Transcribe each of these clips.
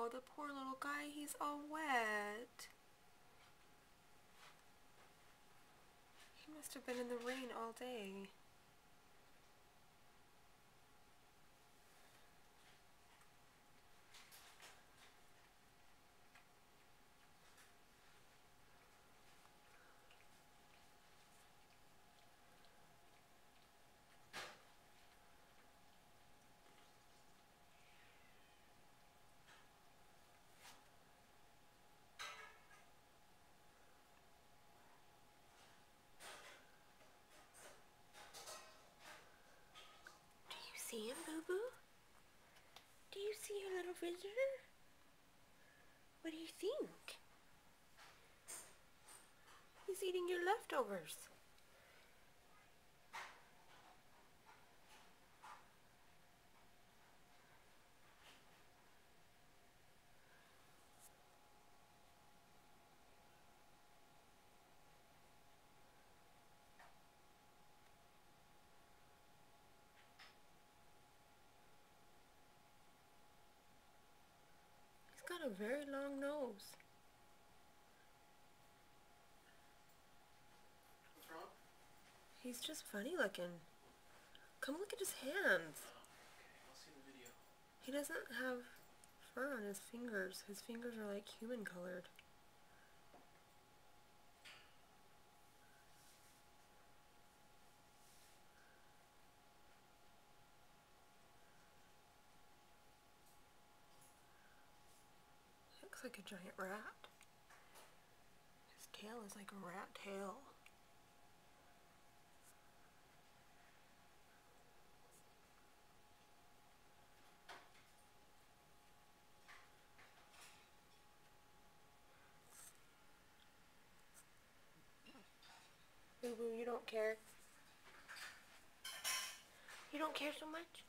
Oh, the poor little guy, he's all wet. He must have been in the rain all day. Do you see him, Boo-Boo? Do you see your little visitor? What do you think? He's eating your leftovers. He's got a very long nose. What's wrong? He's just funny looking. Come look at his hands. Oh, okay, I'll see the video. He doesn't have fur on his fingers. His fingers are like human colored. Looks like a giant rat. His tail is like a rat tail. Boo-Boo, you don't care? You don't care so much?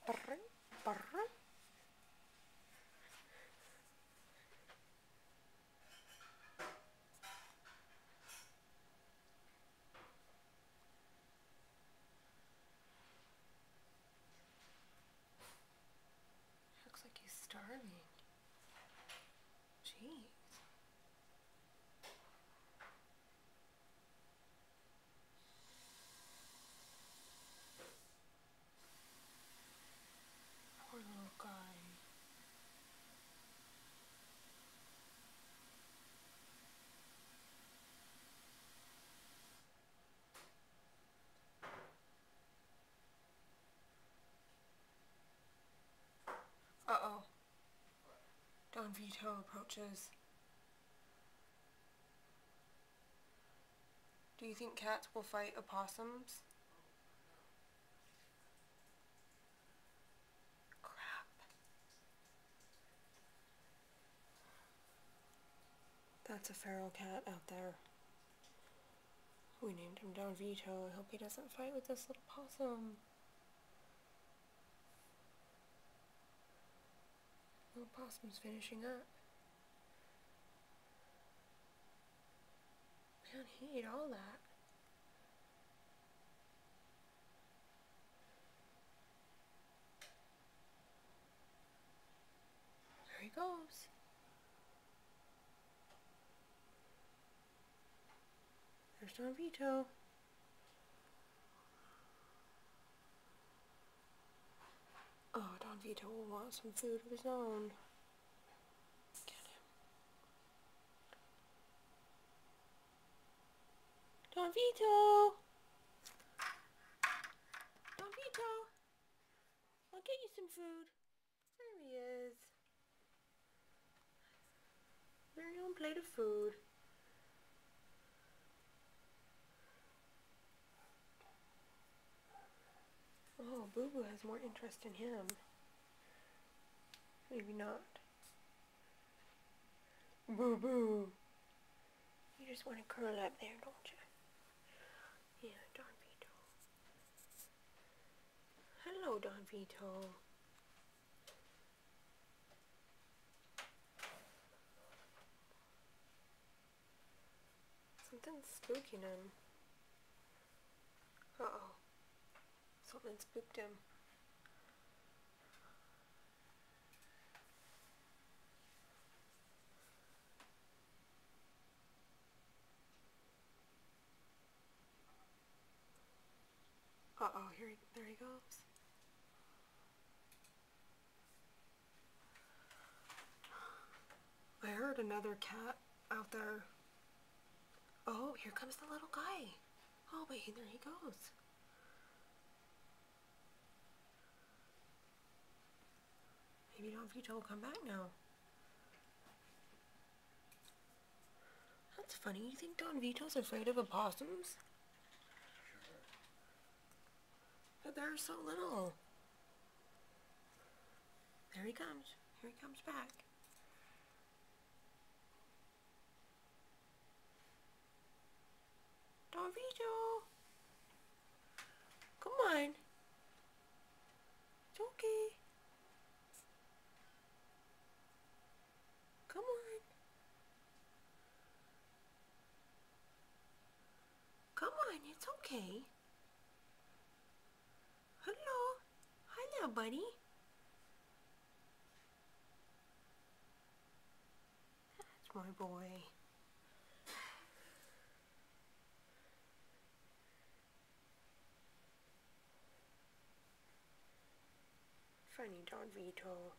Brr, brr. Looks like he's starving. Jeez. Poor little guy. Uh-oh. Don Vito approaches. Do you think cats will fight opossums? Crap. That's a feral cat out there. We named him Don Vito. I hope he doesn't fight with this little possum. Little possum's finishing up. Man, he ate all that. There he goes. There's Don Vito. Oh, Don Vito will want some food of his own. Get him. Don Vito! Don Vito! I'll get you some food. There he is. Very own plate of food. Oh, Boo-Boo has more interest in him. Maybe not. Boo-Boo! You just want to curl up there, don't you? Yeah, Don Vito. Hello, Don Vito. Something's spooking him. Uh-oh. Something spooked him. there he goes. I heard another cat out there. Oh, here comes the little guy. Oh, wait, there he goes. Maybe Don Vito will come back now. That's funny. You think Don Vito's afraid of opossums? Sure. But they're so little. There he comes. Here he comes back. Don Vito! Come on. It's okay. Come on. Come on, it's okay. Hello. Hello, buddy. That's my boy. Funny Don Vito.